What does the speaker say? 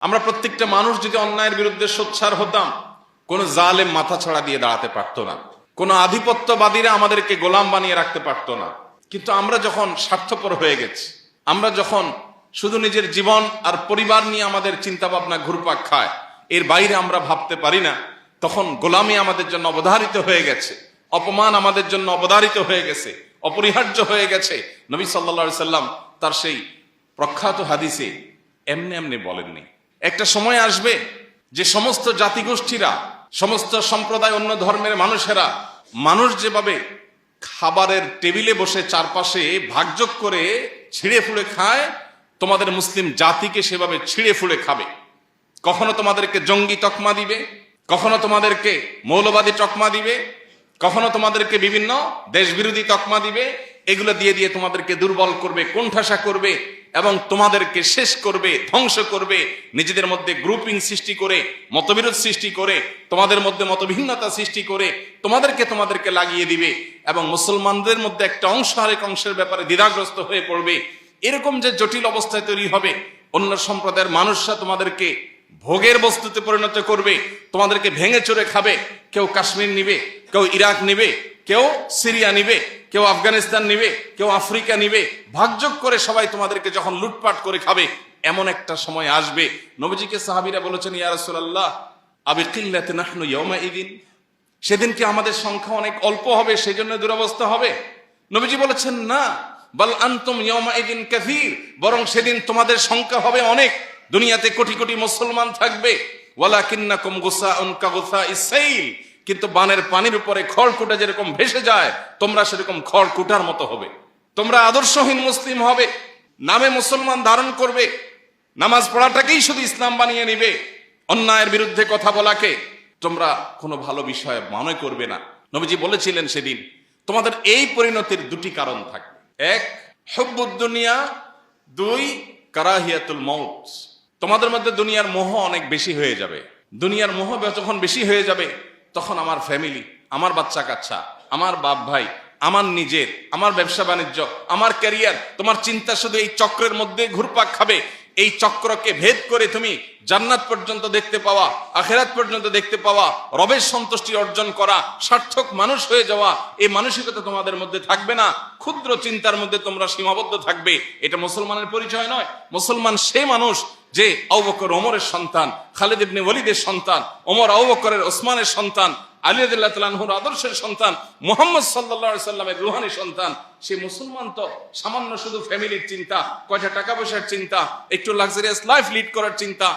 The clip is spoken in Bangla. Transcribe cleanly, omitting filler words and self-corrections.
আমরা প্রত্যেকটা মানুষ যদি অন্যায়ের বিরুদ্ধে সোচ্চার হতাম, কোন জালেম মাথা ছাড়া দিয়ে দাঁড়াতে পারতো না, কোন আধিপত্যবাদীরা আমাদেরকে গোলাম বানিয়ে রাখতে পারতো না। কিন্তু আমরা যখন স্বার্থপর হয়ে গেছি, আমরা যখন শুধু নিজের জীবন আর পরিবার নিয়ে আমাদের চিন্তা ভাবনা ঘুরপাক খায়, এর বাইরে আমরা ভাবতে পারি না, তখন গোলামি আমাদের জন্য অবধারিত হয়ে গেছে, অপমান আমাদের জন্য অবধারিত হয়ে গেছে, অপরিহার্য হয়ে গেছে। নবী সাল্লাল্লাহু আলাইহি সাল্লাম তার সেই প্রখ্যাত হাদিসে এমনি এমনি বলেননি। একটা সময় আসবে যে সমস্ত জাতিগোষ্ঠীরা, সমস্ত সম্প্রদায়, অন্য ধর্মের মানুষেরা, মানুষ যেভাবে খাবারের টেবিলে বসে চারপাশে ভাগযোগ করে ছিঁড়ে ফুড়ে খায়, তোমাদের মুসলিম জাতিকে সেভাবে ছিঁড়ে ফুড়ে খাবে। কখনো তোমাদেরকে জঙ্গি তকমা দিবে, কখনো তোমাদেরকে মৌলবাদী তকমা দিবে, কখনো তোমাদেরকে বিভিন্ন দেশবিরোধী তকমা দিবে। এগুলো দিয়ে দিয়ে তোমাদেরকে দুর্বল করবে, কোণঠাসা করবে এবং তোমাদেরকে শেষ করবে, ধ্বংস করবে। নিজেদের মধ্যে গ্রুপিং সৃষ্টি করে, মতবিরোধ সৃষ্টি করে, তোমাদের মধ্যে মতভিন্নতা সৃষ্টি করে তোমাদেরকে লাগিয়ে দিবে এবং মুসলমানদের মধ্যে একটা অংশ আরেক অংশের ব্যাপারে দ্বিধাগ্রস্ত হয়ে পড়বে। এরকম যে জটিল অবস্থায় তৈরি হবে, অন্য সম্প্রদায়ের মানুষরা তোমাদেরকে ভোগের বস্তুতে পরিণত করবে, তোমাদেরকে ভেঙে চড়ে খাবে। কেউ কাশ্মীর নিবে, কেউ ইরাক নিবে, কেউ সিরিয়া নিবে, কেউ আফগানিস্তান নিবে, কেউ আফ্রিকা নিবে। ভাগযোগ করে সবাই তোমাদেরকে যখন লুটপাট করে খাবে, এমন একটা সময় আসবে। নবীজিকে সাহাবীরা বলেছেন, ইয়া রাসূলুল্লাহ আবি কিল্লাতি নাহনু ইয়াউমাইদিন, সেদিন কি আমাদের সংখ্যা অনেক অল্প হবে, সেজন্য দুরবস্থা হবে? নবীজি বলেছেন, না, বাল আনতুম ইয়াউমাইদিন কাসীর, বরং সেদিন তোমাদের সংখ্যা হবে অনেক। দুনিয়াতে কোটি কোটি মুসলমান থাকবে, ওয়ালাকিন্নাকুম গুসাউন কাগুসাইস সাইল, কিন্তু বানের পানির উপরে খড়কুটা যেরকম ভেসে যায়, তোমরা সেরকম খড়কুটার মতো হবে। তোমরা আদর্শহীন মুসলিম হবে, নামে মুসলমান ধারণ করবে, নামাজ পড়াটাকেই শুধু ইসলাম বানিয়ে নিবে, অন্যায়ের বিরুদ্ধে কথা বলাকে তোমরা কোনো ভালো বিষয় মনে করবে না। নবীজি বলেছিলেন সেদিন তোমাদের এই পরিণতির দুটি কারণ থাকবে। এক, হুব্বুদ দুনিয়া, দুই, কারাহিয়াতুল মউত। তোমাদের মধ্যে দুনিয়ার মোহ অনেক বেশি হয়ে যাবে। দুনিয়ার মোহ যখন বেশি হয়ে যাবে, তখন আমার ফ্যামিলি, আমার বাচ্চা কাচ্চা, আমার বাপ ভাই, আমার নিজের, আমার ব্যবসা বাণিজ্য, আমার ক্যারিয়ার, তোমার চিন্তা শুধু এই চক্রের মধ্যে ঘুরপাক খাবে। এই চক্রকে ভেদ করে তুমি জান্নাত পর্যন্ত দেখতে পাওয়া, আখিরাত পর্যন্ত দেখতে পাওয়া, রবের সন্তুষ্টি অর্জন করা, সার্থক মানুষ হয়ে যাওয়া, এই মানসিকতা তোমাদের মধ্যে থাকবে না। ক্ষুদ্র চিন্তার মধ্যে তোমরা সীমাবদ্ধ থাকবে। এটা মুসলমানের পরিচয় নয়। মুসলমান সে মানুষ যে আবু বকর ওমরের সন্তান, খালিদ ইবনে ওয়ালিদের সন্তান, ওমর আবু বকরের ওসমানের সন্তান, আলী রাদিয়াল্লাহু তাআলা আনহুর আদর্শের সন্তান, মুহাম্মদ সাল্লাল্লাহু আলাইহি সাল্লামের রূহানী সন্তান। সে মুসলমান তো সামান্য শুধু ফ্যামিলির চিন্তা, কয়টা টাকা পয়সার চিন্তা, একটু লাক্সারিয়াস লাইফ লিড করার চিন্তা,